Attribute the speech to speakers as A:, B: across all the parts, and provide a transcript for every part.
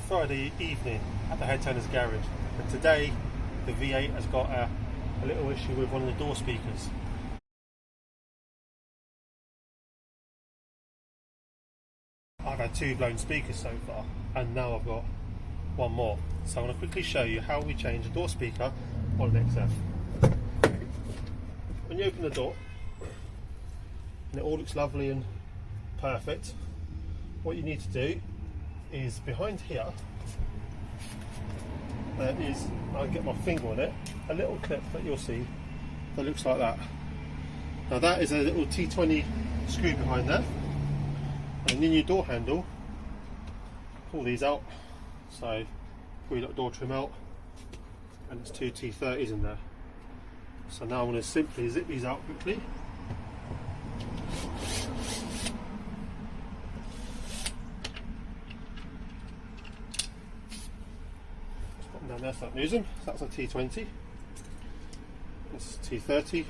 A: Friday evening at the head turner's garage, and today the V8 has got a little issue with one of the door speakers. I've had 2 blown speakers so far, and now I've got 1 more. So I'm going to quickly show you how we change a door speaker on an XF. When you open the door, and it all looks lovely and perfect, what you need to do is behind here, I'll get my finger on it, a little clip that you'll see that looks like that. Now that is a little T20 screw behind there, and in your door handle, pull these out, so pull your little door trim out, and there's 2 T30s in there. So now I'm going to simply zip these out quickly. Down there so I don't lose them. So that's a T20. This is T30.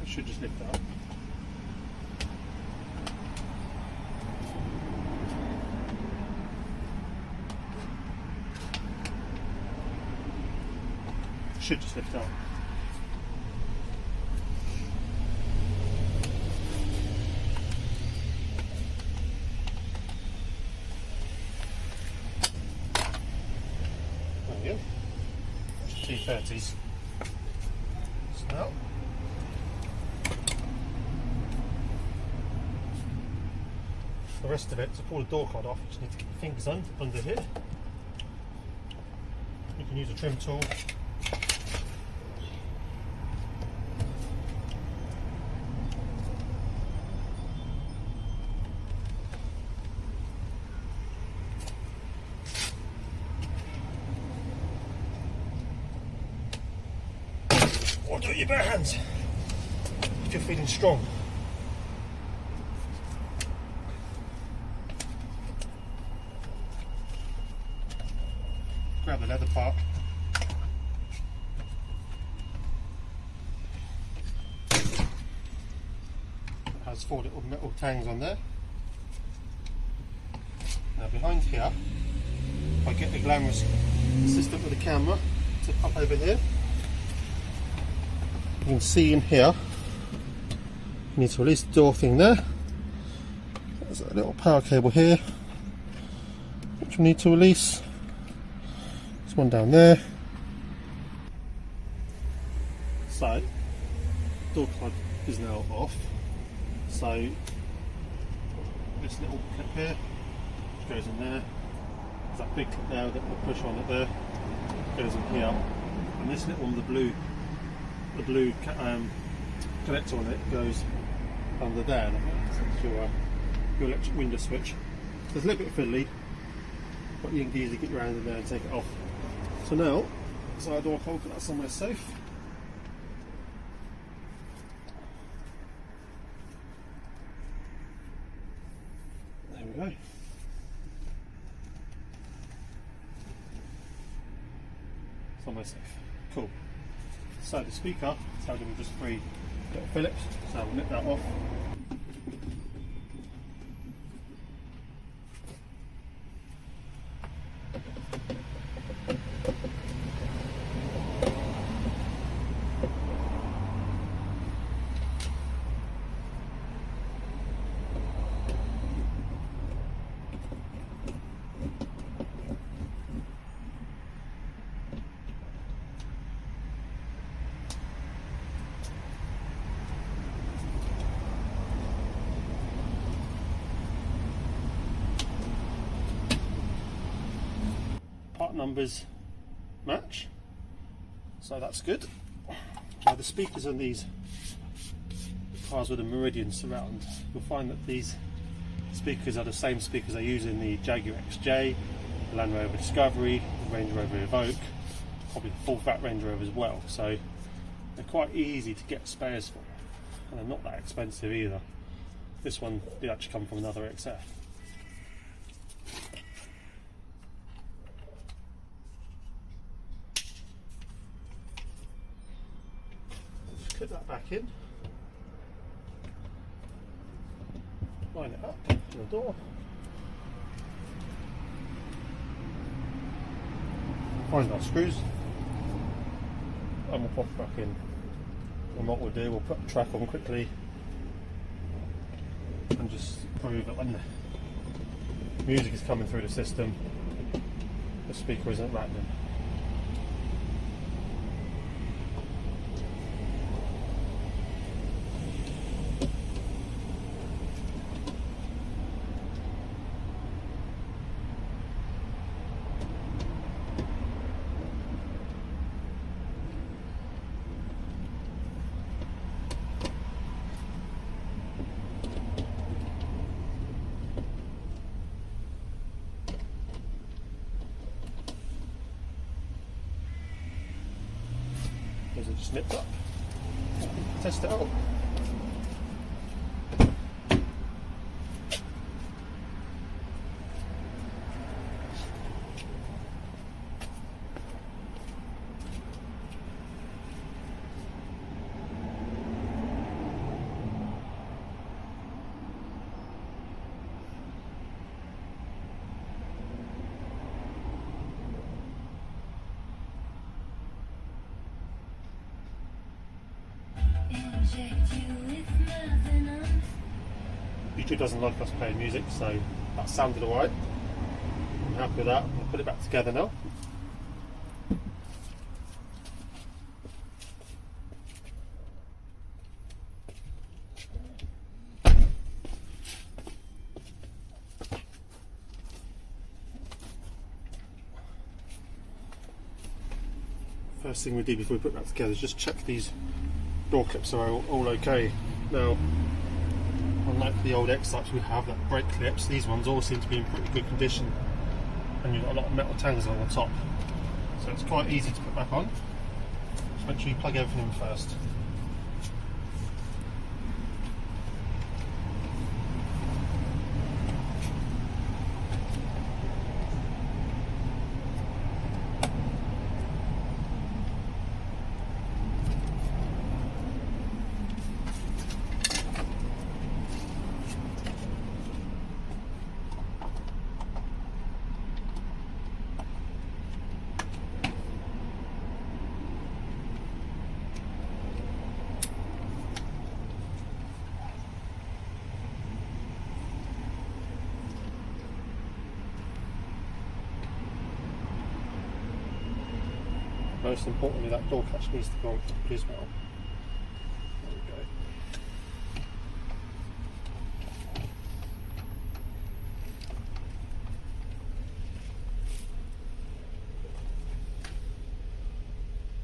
A: I should just lift that up. Should just lift out. T30s. So now, the rest of it, to pull the door card off, you just need to get your fingers under here. You can use a trim tool. Or do it with your bare hands if you're feeling strong. Grab the leather part. It has 4 little metal tangs on there. Now behind here, if I get the glamorous assistant with the camera to pop over here, you can see in here, you need to release the door thing there. There's a little power cable here, which we need to release. There's one down there. So, door plug is now off. So, this little clip here, which goes in there. There's that big clip there that will push on it there, goes in here. And this little one, the blue connector on it, goes under there. That's your electric window switch. So it's a little bit fiddly, but you can easily get your hand in there and take it off. So now, side door hole, put that somewhere safe. There we go. Somewhere safe. Cool. So the speaker is having just 3 little Phillips, so we'll nip that off. Part numbers match, so that's good. Now the speakers on these cars with a Meridian surround, you'll find that these speakers are the same speakers I use in the Jaguar XJ, the Land Rover Discovery, the Range Rover Evoque, probably the full fat Range Rover as well. So they're quite easy to get spares for, and they're not that expensive either. This one did actually come from another XF. clip that back in, line it up to the door, find our screws, and we'll pop it back in. And what we'll do, we'll put the track on quickly and just prove that when the music is coming through the system, the speaker isn't rattling. It just nipped up. Test it out. YouTube doesn't like us playing music, so that sounded alright. I'm happy with that. I'll put it back together now. First thing we do before we put that together is just check these door clips are all okay. Now, unlike the old X types we have that brake clips, these ones all seem to be in pretty good condition, and you've got a lot of metal tangles on the top, so it's quite easy to put back on. Just make sure you plug everything in first. Most importantly, that door catch needs to go on properly as well. There we go.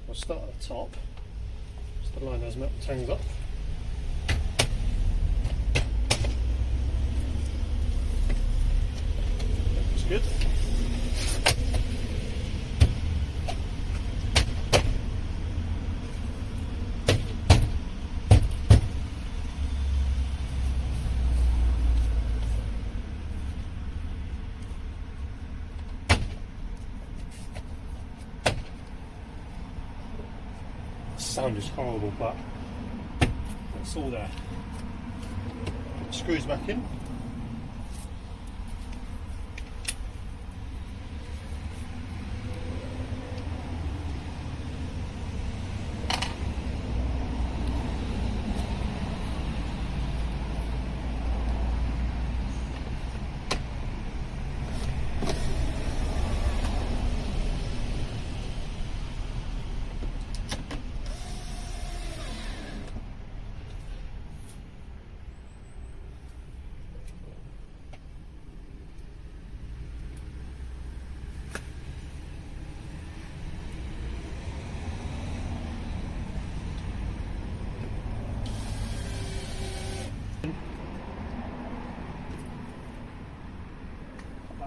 A: We'll start at the top, just to line those metal tangs up. That's good. Sound is horrible, but it's all there. Put the screws back in.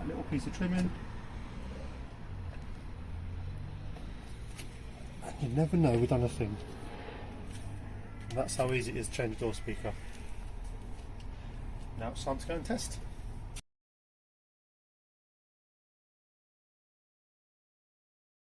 A: Little piece of trimming, and you never know we've done a thing, and that's how easy it is to change a door speaker. Now it's time to go and test.